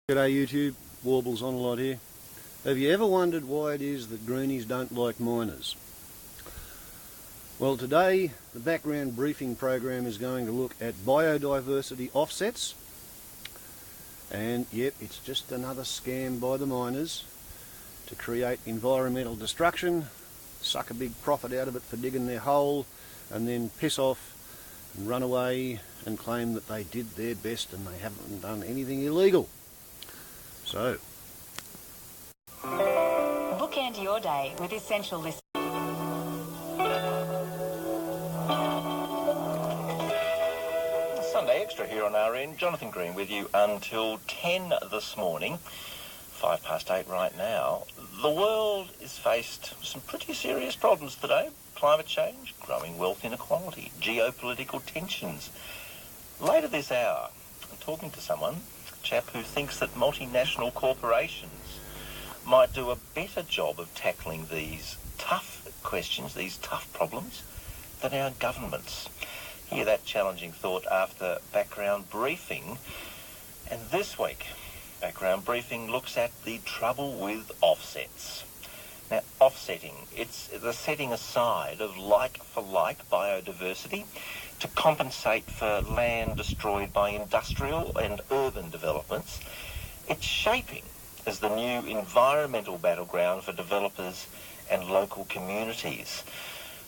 G'day YouTube, Warbles on a lot here. Have you ever wondered why it is that greenies don't like miners? Well, today the background briefing program is going to look at biodiversity offsets. And yep, it's just another scam by the miners to create environmental destruction, suck a big profit out of it for digging their hole, and then piss off and run away and claim that they did their best and they haven't done anything illegal. So, bookend your day with essential listening. Sunday Extra here on our end. Jonathan Green with you until 10 this morning. 8:05 right now. The world is faced some pretty serious problems today. Climate change, growing wealth inequality, geopolitical tensions. Later this hour, I'm talking to someone, chap who thinks that multinational corporations might do a better job of tackling these tough questions, these tough problems, than our governments. Hear that challenging thought after background briefing. And this week, background briefing looks at the trouble with offsets. Now, offsetting, it's the setting aside of like-for-like biodiversity to compensate for land destroyed by industrial and urban developments. It's shaping as the new environmental battleground for developers and local communities.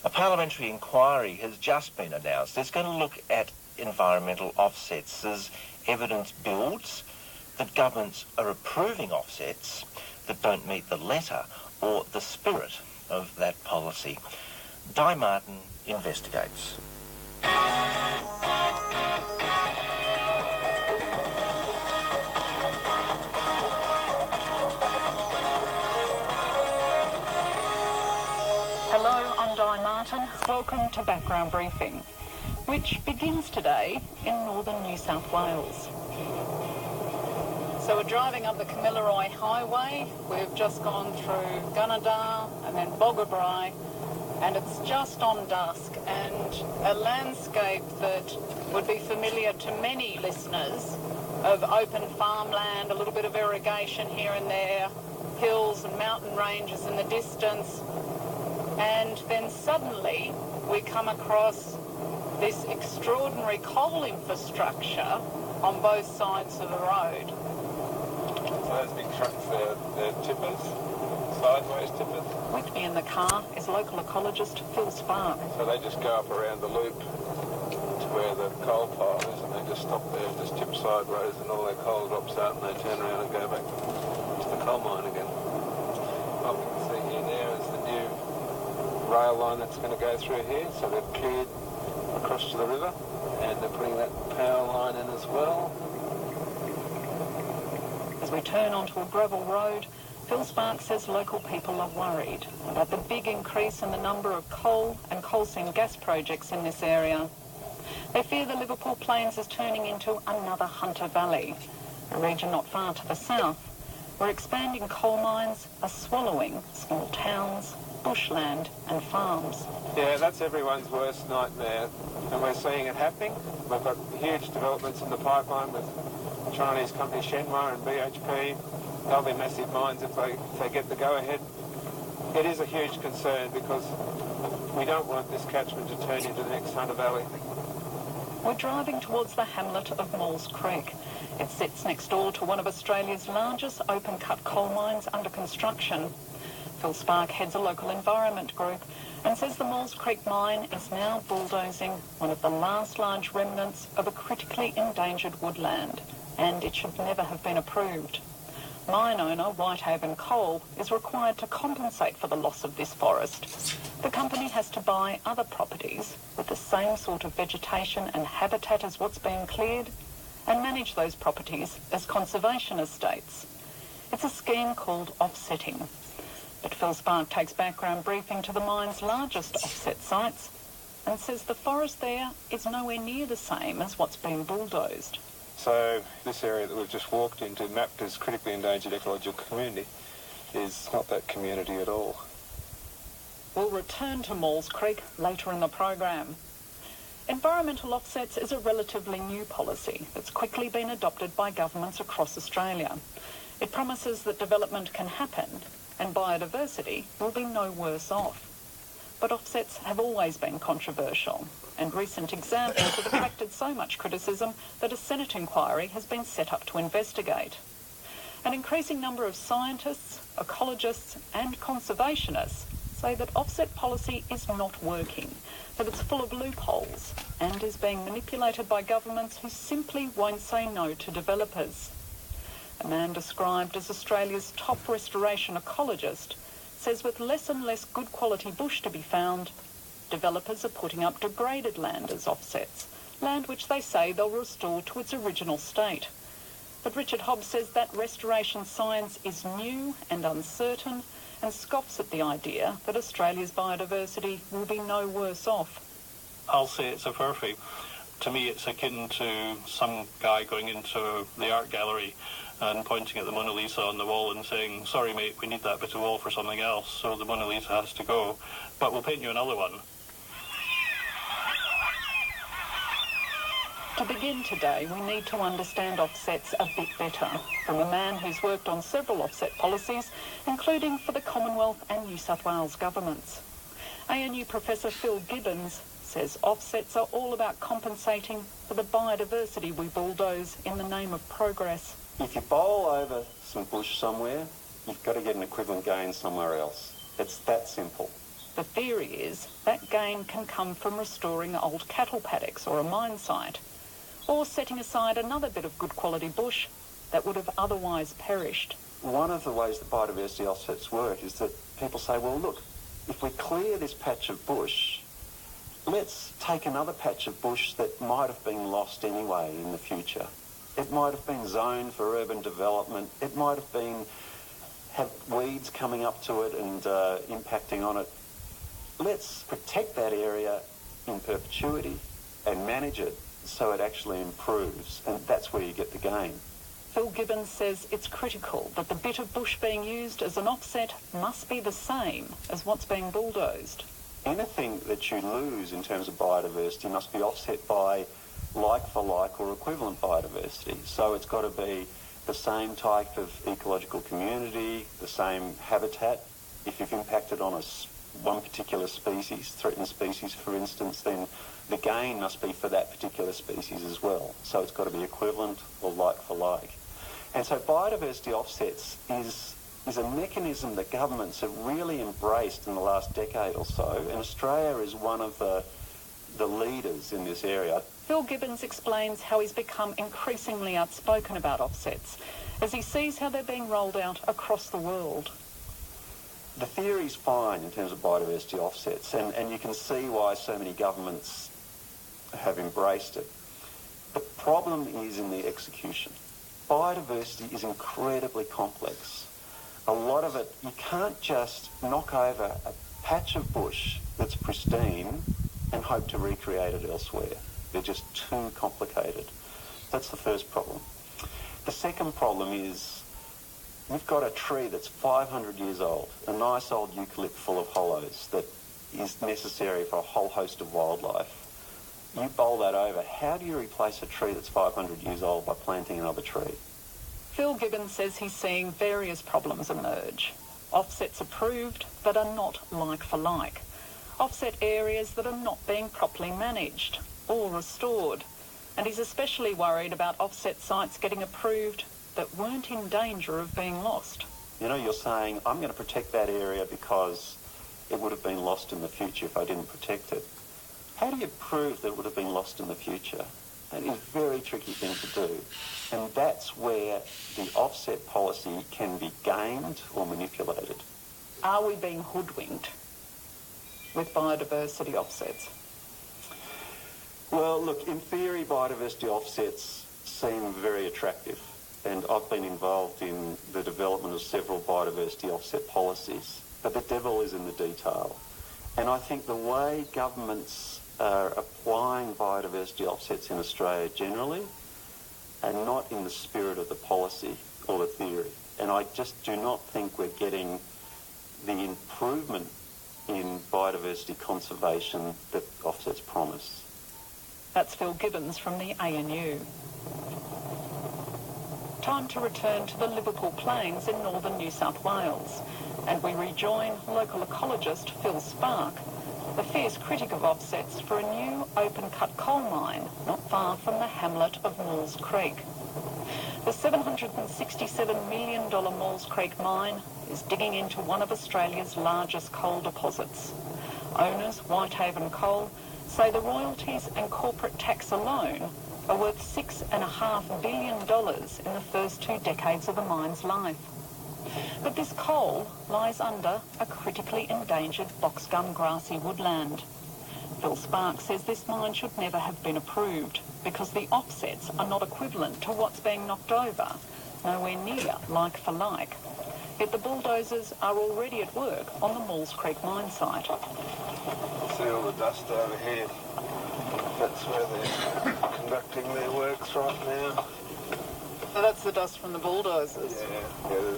A parliamentary inquiry has just been announced. It's going to look at environmental offsets as evidence builds that governments are approving offsets that don't meet the letter or the spirit of that policy. Di Martin investigates. Hello, I'm Di Martin. Welcome to Background Briefing, which begins today in northern New South Wales. So we're driving up the Kamilaroi Highway. We've just gone through Gunnedah and then Boggabri, and it's just on dusk, and a landscape that would be familiar to many listeners of open farmland, a little bit of irrigation here and there, hills and mountain ranges in the distance. And then suddenly we come across this extraordinary coal infrastructure on both sides of the road. So those big trucks, they're tippers, sideways tippers. With me in the car is local ecologist Phil Spark. So they just go up around the loop to where the coal pile is, and they just stop there and just tip sideways, and all their coal drops out, and they turn around and go back to the coal mine again. What we can see here now is the new rail line that's going to go through here. So they've cleared across to the river, and they're putting that power line in as well. As we turn onto a gravel road, Phil Spark says local people are worried about the big increase in the number of coal and coal seam gas projects in this area. They fear the Liverpool Plains is turning into another Hunter Valley, a region not far to the south, where expanding coal mines are swallowing small towns, bushland and farms. Yeah, that's everyone's worst nightmare, and we're seeing it happening. We've got huge developments in the pipeline with Chinese company Shenhua and BHP. They'll be massive mines if they get the go-ahead. It is a huge concern because we don't want this catchment to turn into the next Hunter Valley. We're driving towards the hamlet of Maules Creek. It sits next door to one of Australia's largest open-cut coal mines under construction. Phil Spark heads a local environment group and says the Maules Creek mine is now bulldozing one of the last large remnants of a critically endangered woodland, and it should never have been approved. Mine owner Whitehaven Coal is required to compensate for the loss of this forest. The company has to buy other properties with the same sort of vegetation and habitat as what's being cleared and manage those properties as conservation estates. It's a scheme called offsetting. But Phil Spark takes background briefing to the mine's largest offset sites and says the forest there is nowhere near the same as what's been bulldozed. So this area that we've just walked into, mapped as critically endangered ecological community, is not that community at all. We'll return to Maules Creek later in the program. Environmental offsets is a relatively new policy that's quickly been adopted by governments across Australia. It promises that development can happen and biodiversity will be no worse off. But offsets have always been controversial, and recent examples have attracted so much criticism that a Senate inquiry has been set up to investigate. An increasing number of scientists, ecologists and conservationists say that offset policy is not working, that it's full of loopholes and is being manipulated by governments who simply won't say no to developers. A man described as Australia's top restoration ecologist says with less and less good quality bush to be found, developers are putting up degraded land as offsets, land which they say they'll restore to its original state. But Richard Hobbs says that restoration science is new and uncertain and scoffs at the idea that Australia's biodiversity will be no worse off. I'll say it's a furphy. To me, it's akin to some guy going into the art gallery and pointing at the Mona Lisa on the wall and saying, sorry mate, we need that bit of wall for something else, so the Mona Lisa has to go, but we'll paint you another one. To begin today, we need to understand offsets a bit better from a man who's worked on several offset policies, including for the Commonwealth and New South Wales governments. ANU Professor Phil Gibbons says offsets are all about compensating for the biodiversity we bulldoze in the name of progress. If you bowl over some bush somewhere, you've got to get an equivalent gain somewhere else. It's that simple. The theory is that gain can come from restoring old cattle paddocks or a mine site, or setting aside another bit of good quality bush that would have otherwise perished. One of the ways that biodiversity offsets work is that people say, well, look, if we clear this patch of bush, let's take another patch of bush that might have been lost anyway in the future. It might have been zoned for urban development. It might have been have weeds coming up to it and impacting on it. Let's protect that area in perpetuity and manage it so it actually improves, and that's where you get the gain. Phil Gibbons says it's critical that the bit of bush being used as an offset must be the same as what's being bulldozed. Anything that you lose in terms of biodiversity must be offset by like for like or equivalent biodiversity. So it's got to be the same type of ecological community, the same habitat. If you've impacted on one particular species, threatened species for instance, then the gain must be for that particular species as well. So it's got to be equivalent or like for like. And so biodiversity offsets is a mechanism that governments have really embraced in the last decade or so, and Australia is one of the leaders in this area. Phil Gibbons explains how he's become increasingly outspoken about offsets as he sees how they're being rolled out across the world. The theory's fine in terms of biodiversity offsets, and you can see why so many governments have embraced it. The problem is in the execution. Biodiversity is incredibly complex. A lot of it, you can't just knock over a patch of bush that's pristine and hope to recreate it elsewhere. They're just too complicated. That's the first problem. The second problem is we've got a tree that's 500 years old, a nice old eucalypt full of hollows that is necessary for a whole host of wildlife. You bowl that over, how do you replace a tree that's 500 years old by planting another tree? Phil Gibbons says he's seeing various problems emerge. Offsets approved that are not like for like. Offset areas that are not being properly managed or restored. And he's especially worried about offset sites getting approved that weren't in danger of being lost. You know, you're saying, I'm going to protect that area because it would have been lost in the future if I didn't protect it. How do you prove that it would have been lost in the future? That is a very tricky thing to do. And that's where the offset policy can be gamed or manipulated. Are we being hoodwinked with biodiversity offsets? Well, look, in theory, biodiversity offsets seem very attractive. And I've been involved in the development of several biodiversity offset policies. But the devil is in the detail. And I think the way governments are applying biodiversity offsets in Australia generally are not in the spirit of the policy or the theory. And I just do not think we're getting the improvement in biodiversity conservation that offsets promise. That's Phil Gibbons from the ANU. Time to return to the Liverpool Plains in northern New South Wales, and we rejoin local ecologist Phil Spark, the fierce critic of offsets for a new open-cut coal mine not far from the hamlet of Maules Creek. The $767 million Maules Creek mine is digging into one of Australia's largest coal deposits. Owners, Whitehaven Coal, say the royalties and corporate tax alone are worth $6.5 billion in the first 2 decades of the mine's life. But this coal lies under a critically endangered boxgum grassy woodland. Phil Spark says this mine should never have been approved because the offsets are not equivalent to what's being knocked over, nowhere near like for like. Yet the bulldozers are already at work on the Maules Creek mine site. See all the dust over here? That's where they're conducting their works right now. So that's the dust from the bulldozers? Yeah,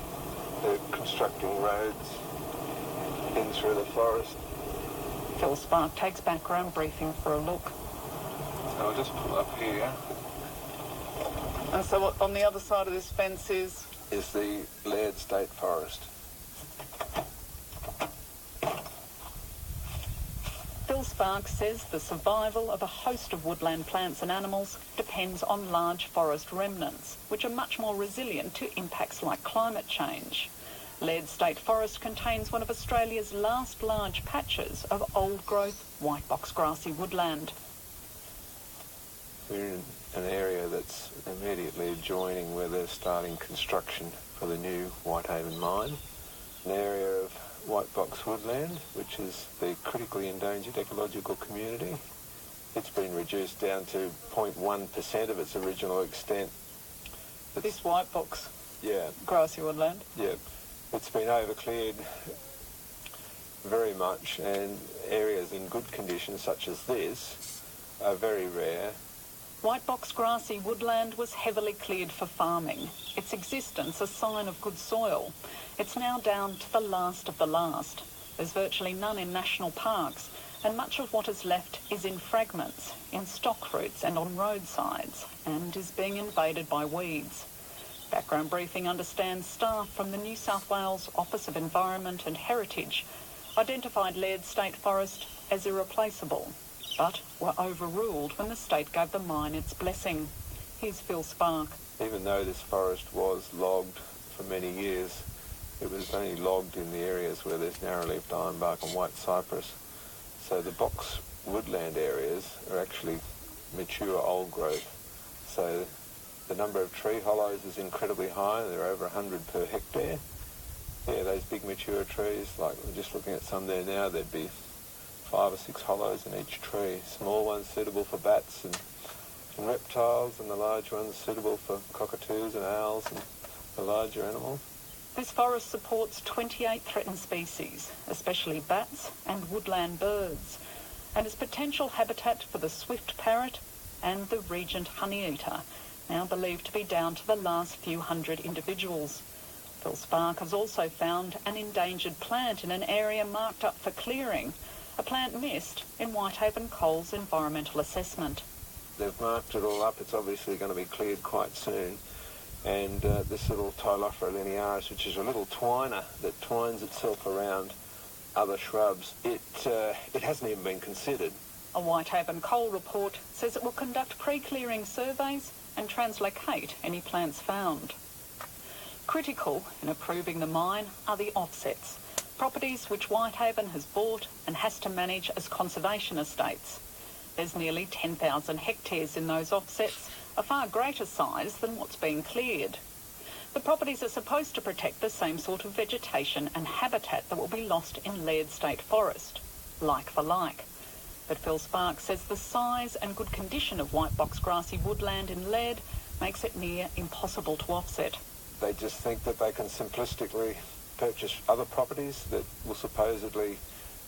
they're constructing roads in through the forest. Phil Spark takes background briefing for a look. So I'll just pull up here. And so what, on the other side of this fence is the Laird State Forest. Phil Spark says the survival of a host of woodland plants and animals depends on large forest remnants, which are much more resilient to impacts like climate change. Laird State Forest contains one of Australia's last large patches of old-growth white box grassy woodland. We're in an area that's immediately adjoining where they're starting construction for the new Whitehaven mine, an area of white box woodland, which is the critically endangered ecological community. It's been reduced down to 0.1% of its original extent. This white box grassy woodland? Yeah. It's been overcleared very much, and areas in good condition such as this are very rare. White box grassy woodland was heavily cleared for farming, its existence a sign of good soil. It's now down to the last of the last. There's virtually none in national parks, and much of what is left is in fragments, in stock routes and on roadsides, and is being invaded by weeds. Background Briefing understands staff from the New South Wales Office of Environment and Heritage identified Laird State Forest as irreplaceable, but were overruled when the state gave the mine its blessing. Here's Phil Spark. Even though this forest was logged for many years, it was only logged in the areas where there's narrow-leaved ironbark and white cypress. So the box woodland areas are actually mature old growth. So the number of tree hollows is incredibly high. There are over 100 per hectare. Yeah, those big mature trees, like we're just looking at some there now, there'd be 5 or 6 hollows in each tree. Small ones suitable for bats and reptiles, and the large ones suitable for cockatoos and owls and the larger animals. This forest supports 28 threatened species, especially bats and woodland birds, and is potential habitat for the swift parrot and the regent honeyeater, now believed to be down to the last few hundred individuals. Phil Spark has also found an endangered plant in an area marked up for clearing, a plant missed in Whitehaven Coal's environmental assessment. They've marked it all up. It's obviously going to be cleared quite soon. And this little Tylophora linearis, which is a little twiner that twines itself around other shrubs, it hasn't even been considered. A Whitehaven Coal report says it will conduct pre-clearing surveys and translocate any plants found. Critical in approving the mine are the offsets, properties which Whitehaven has bought and has to manage as conservation estates. There's nearly 10,000 hectares in those offsets, a far greater size than what's being cleared. The properties are supposed to protect the same sort of vegetation and habitat that will be lost in Laird State Forest, like for like. But Phil Spark says the size and good condition of white box grassy woodland in Laird makes it near impossible to offset. They just think that they can simplistically purchase other properties that will supposedly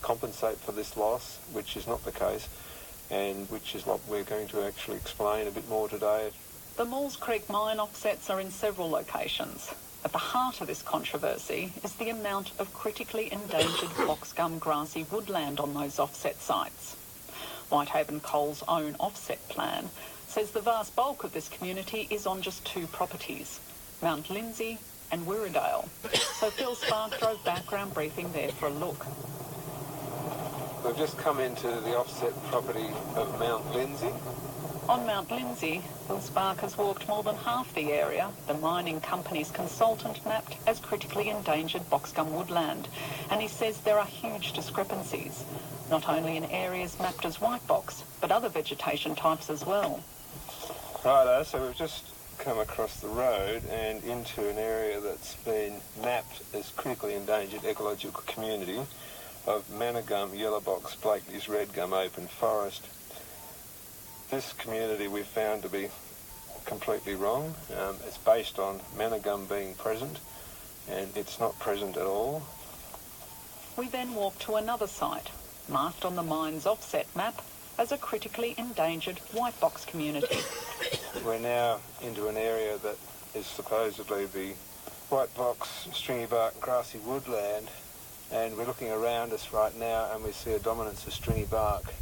compensate for this loss, which is not the case, and which is what we're going to actually explain a bit more today. The Maules Creek mine offsets are in several locations. At the heart of this controversy is the amount of critically endangered boxgum grassy woodland on those offset sites. Whitehaven Coal's own offset plan says the vast bulk of this community is on just two properties, Mount Lindsay and Wirradale. So Phil Spark drove background briefing there for a look. We've just come into the offset property of Mount Lindsay. On Mount Lindsay, Phil Spark has walked more than half the area the mining company's consultant mapped as critically endangered boxgum woodland, and he says there are huge discrepancies, not only in areas mapped as white box, but other vegetation types as well. Righto, so we've just come across the road and into an area that's been mapped as critically endangered ecological community of Manigum, Yellowbox, Blakely's Red Gum Open Forest. This community we've found to be completely wrong. It's based on Manigum being present, and it's not present at all. We then walk to another site, marked on the mine's offset map as a critically endangered white box community. We're now into an area that is supposedly the white box, stringy bark, grassy woodland, and we're looking around us right now and we see a dominance of stringy bark,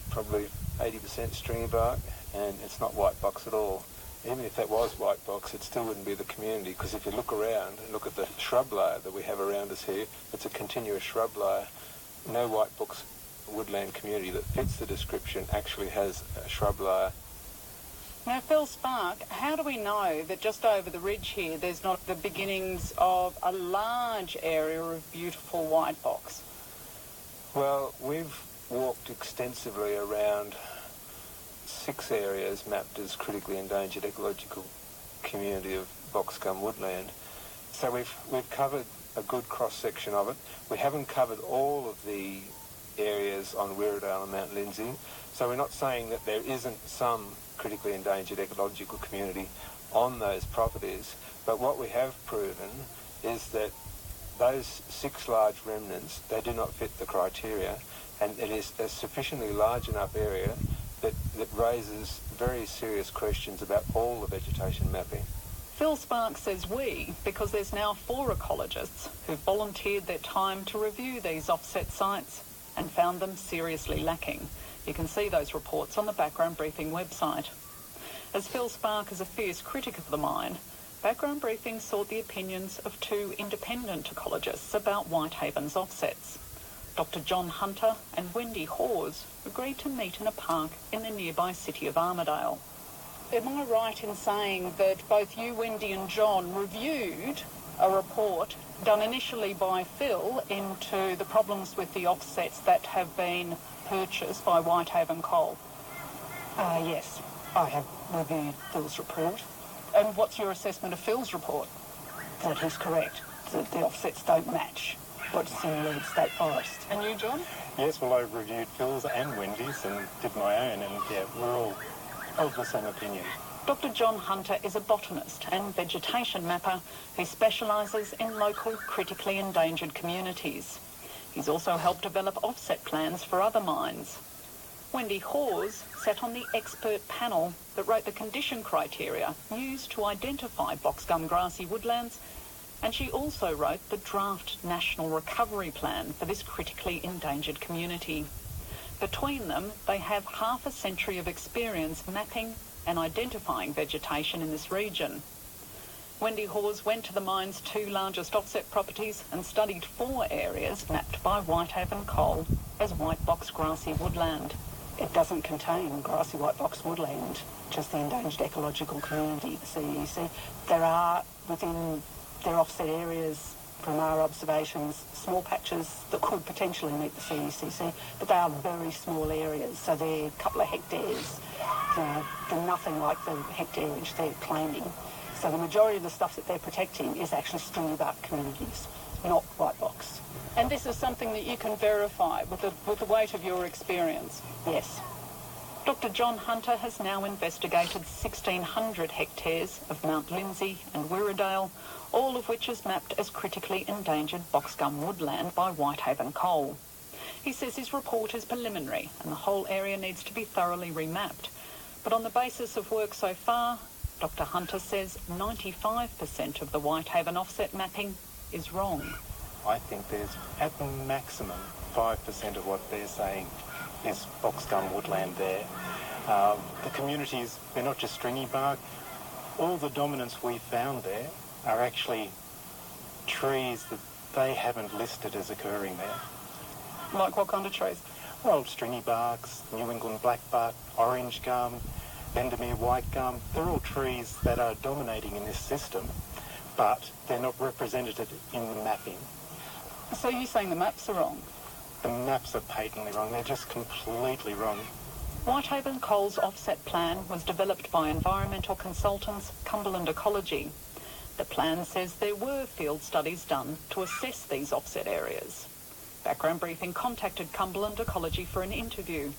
probably 80% stringy bark, and it's not white box at all. Even if that was white box, it still wouldn't be the community, because if you look around and look at the shrub layer that we have around us here, it's a continuous shrub layer. No white box woodland community that fits the description actually has a shrub layer. Now, Phil Spark, how do we know that just over the ridge here there's not the beginnings of a large area of beautiful white box? Well, we've walked extensively around 6 areas mapped as critically endangered ecological community of boxgum woodland. So we've covered a good cross-section of it. We haven't covered all of the areas on Wirradale and Mount Lindsay, so we're not saying that there isn't some critically endangered ecological community on those properties, but what we have proven is that those 6 large remnants, they do not fit the criteria, and it is a sufficiently large enough area that raises very serious questions about all the vegetation mapping. Phil Spark says we, because there's now 4 ecologists who've volunteered their time to review these offset sites and found them seriously lacking. You can see those reports on the Background Briefing website. As Phil Spark is a fierce critic of the mine, Background Briefing sought the opinions of 2 independent ecologists about Whitehaven's offsets. Dr. John Hunter and Wendy Hawes agreed to meet in a park in the nearby city of Armidale. Am I right in saying that both you, Wendy and John, reviewed a report done initially by Phil into the problems with the offsets that have been purchased by Whitehaven Coal? Yes, I have reviewed Phil's report. And what's your assessment of Phil's report? That is correct, that the offsets don't match what's in the state forest. And you, John? Yes, well, I reviewed Phil's and Wendy's and did my own, and yeah, we're all of the same opinion. Dr. John Hunter is a botanist and vegetation mapper who specialises in local critically endangered communities. He's also helped develop offset plans for other mines. Wendy Hawes sat on the expert panel that wrote the condition criteria used to identify boxgum grassy woodlands, and she also wrote the draft National Recovery Plan for this critically endangered community. Between them, they have half a century of experience mapping and identifying vegetation in this region. Wendy Hawes went to the mine's 2 largest offset properties and studied 4 areas mapped by Whitehaven Coal as white box grassy woodland. It doesn't contain grassy white box woodland, just the endangered ecological community, the CEC. There are, within their offset areas, from our observations, small patches that could potentially meet the CECC, but they are very small areas, so they're a couple of hectares. They're nothing like the hectareage they're claiming. So the majority of the stuff that they're protecting is actually stringy bark communities, not white box. And this is something that you can verify with the weight of your experience? Yes. Dr. John Hunter has now investigated 1,600 hectares of Mount Lindsay and Wirradale, all of which is mapped as critically endangered boxgum woodland by Whitehaven Coal. He says his report is preliminary and the whole area needs to be thoroughly remapped. But on the basis of work so far, Dr. Hunter says 95% of the Whitehaven offset mapping is wrong. I think there's at the maximum 5% of what they're saying is box gum woodland there. The communities, they're not just stringy bark. All the dominants we found there are actually trees that they haven't listed as occurring there. Like what kind of trees? Well, stringy barks, New England blackbutt, orange gum, Bendemeer white gum, they're all trees that are dominating in this system, but they're not represented in the mapping. So you're saying the maps are wrong? The maps are patently wrong. They're just completely wrong. Whitehaven Coal's offset plan was developed by environmental consultants Cumberland Ecology. The plan says there were field studies done to assess these offset areas. Background Briefing contacted Cumberland Ecology for an interview.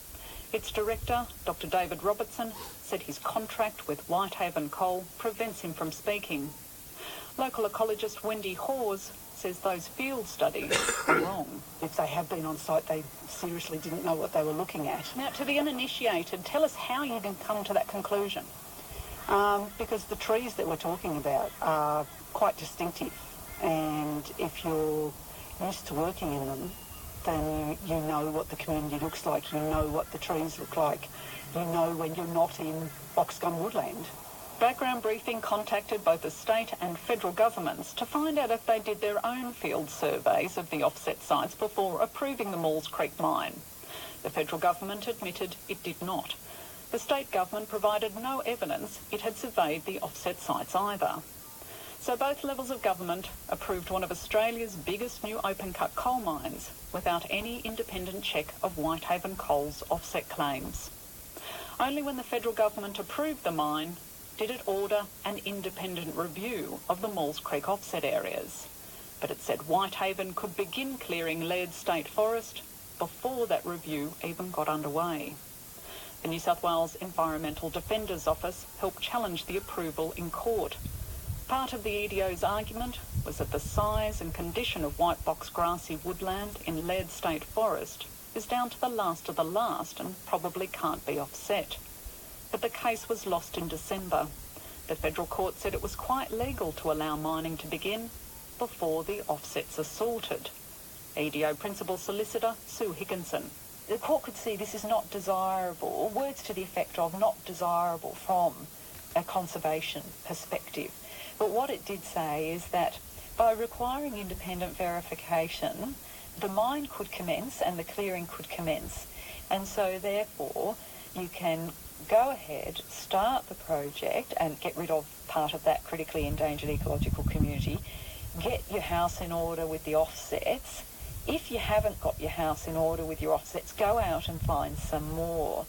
Its director, Dr. David Robertson, said his contract with Whitehaven Coal prevents him from speaking. Local ecologist Wendy Hawes says those field studies are wrong. If they have been on site, they seriously didn't know what they were looking at. Now, to the uninitiated, tell us how you can come to that conclusion. Because the trees that we're talking about are quite distinctive, and if you're used to working in them, then you know what the community looks like, you know what the trees look like, you know when you're not in box gum woodland. Background Briefing contacted both the state and federal governments to find out if they did their own field surveys of the offset sites before approving the Maules Creek mine. The federal government admitted it did not. The state government provided no evidence it had surveyed the offset sites either. So both levels of government approved one of Australia's biggest new open-cut coal mines without any independent check of Whitehaven Coal's offset claims. Only when the federal government approved the mine did it order an independent review of the Maules Creek offset areas. But it said Whitehaven could begin clearing Laird State Forest before that review even got underway. The New South Wales Environmental Defender's Office helped challenge the approval in court. Part of the EDO's argument was that the size and condition of white box grassy woodland in Laird State Forest is down to the last of the last and probably can't be offset. But the case was lost in December. The federal court said it was quite legal to allow mining to begin before the offsets are sorted. EDO Principal Solicitor Sue Higginson. The court could see this is not desirable, words to the effect of not desirable from a conservation perspective. But what it did say is that by requiring independent verification, the mine could commence and the clearing could commence. And so therefore you can go ahead, start the project and get rid of part of that critically endangered ecological community, get your house in order with the offsets. If you haven't got your house in order with your offsets, go out and find some more.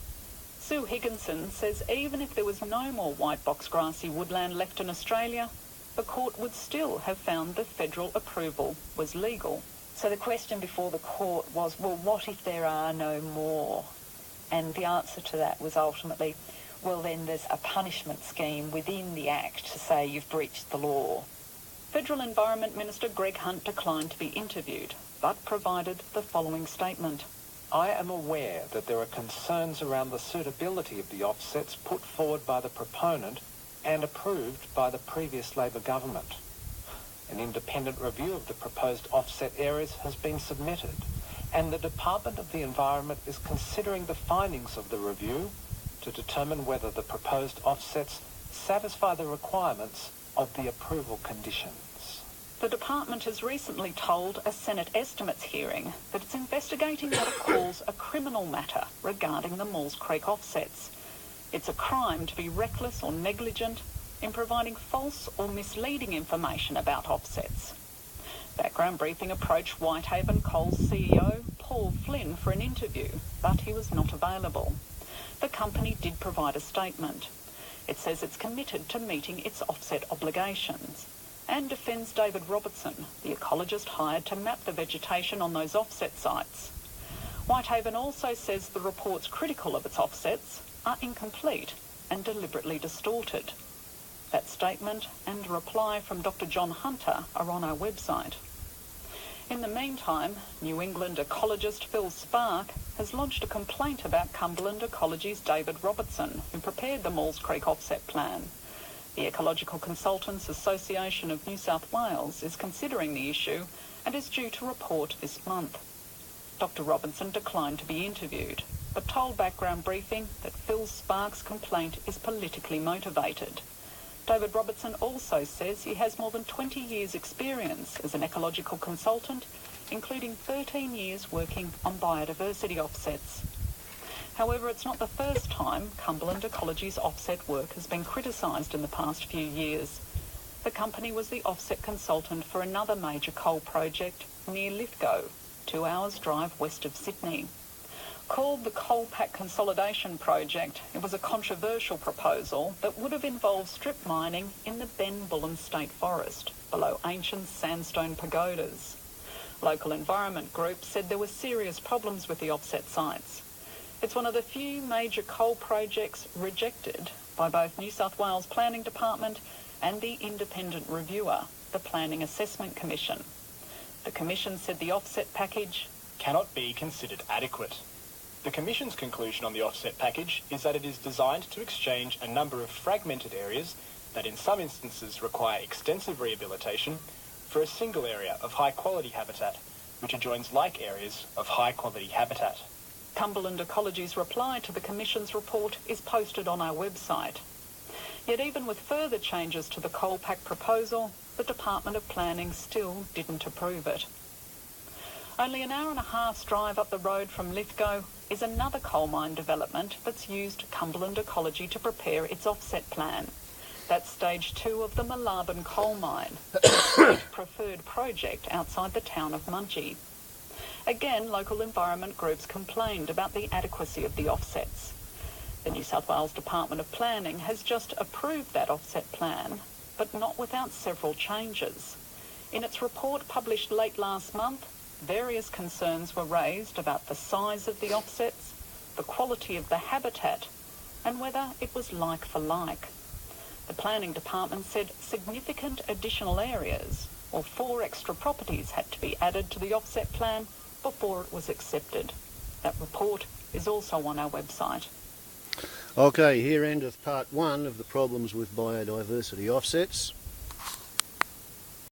Sue Higginson says even if there was no more white box grassy woodland left in Australia, the court would still have found the federal approval was legal. So the question before the court was, well, what if there are no more? And the answer to that was ultimately, well, then there's a punishment scheme within the Act to say you've breached the law. Federal Environment Minister Greg Hunt declined to be interviewed, but provided the following statement. I am aware that there are concerns around the suitability of the offsets put forward by the proponent and approved by the previous Labor government. An independent review of the proposed offset areas has been submitted, and the Department of the Environment is considering the findings of the review to determine whether the proposed offsets satisfy the requirements of the approval conditions. The department has recently told a Senate estimates hearing that it's investigating what it calls a criminal matter regarding the Maules Creek offsets. It's a crime to be reckless or negligent in providing false or misleading information about offsets. Background Briefing approached Whitehaven Coal's CEO, Paul Flynn, for an interview, but he was not available. The company did provide a statement. It says it's committed to meeting its offset obligations and defends David Robertson, the ecologist hired to map the vegetation on those offset sites. Whitehaven also says the reports critical of its offsets are incomplete and deliberately distorted. That statement and reply from Dr. John Hunter are on our website. In the meantime, New England ecologist Phil Spark has lodged a complaint about Cumberland Ecology's David Robertson, who prepared the Maules Creek offset plan. The Ecological Consultants Association of New South Wales is considering the issue and is due to report this month. Dr. Robertson declined to be interviewed. but told Background Briefing that Phil Sparks' complaint is politically motivated. David Robertson also says he has more than 20 years' experience as an ecological consultant, including 13 years working on biodiversity offsets. However, it's not the first time Cumberland Ecology's offset work has been criticised in the past few years. The company was the offset consultant for another major coal project near Lithgow, 2 hours drive west of Sydney. Called the Coal Pack Consolidation Project, it was a controversial proposal that would have involved strip mining in the Ben Bullen State Forest, below ancient sandstone pagodas. Local environment groups said there were serious problems with the offset sites. It's one of the few major coal projects rejected by both New South Wales Planning Department and the independent reviewer, the Planning Assessment Commission. The Commission said the offset package cannot be considered adequate. The Commission's conclusion on the offset package is that it is designed to exchange a number of fragmented areas that in some instances require extensive rehabilitation for a single area of high-quality habitat, which adjoins like areas of high-quality habitat. Cumberland Ecology's reply to the Commission's report is posted on our website. Yet even with further changes to the coal pack proposal, the Department of Planning still didn't approve it. Only an hour and a half's drive up the road from Lithgow is another coal mine development that's used Cumberland Ecology to prepare its offset plan. That's stage 2 of the Moolarben coal mine, a preferred project outside the town of Mudgee. Again, local environment groups complained about the adequacy of the offsets. The New South Wales Department of Planning has just approved that offset plan, but not without several changes. In its report published late last month, various concerns were raised about the size of the offsets, the quality of the habitat, and whether it was like for like. The Planning Department said significant additional areas, or 4 extra properties, had to be added to the offset plan before it was accepted. That report is also on our website. Okay, here endeth part 1 of the problems with biodiversity offsets.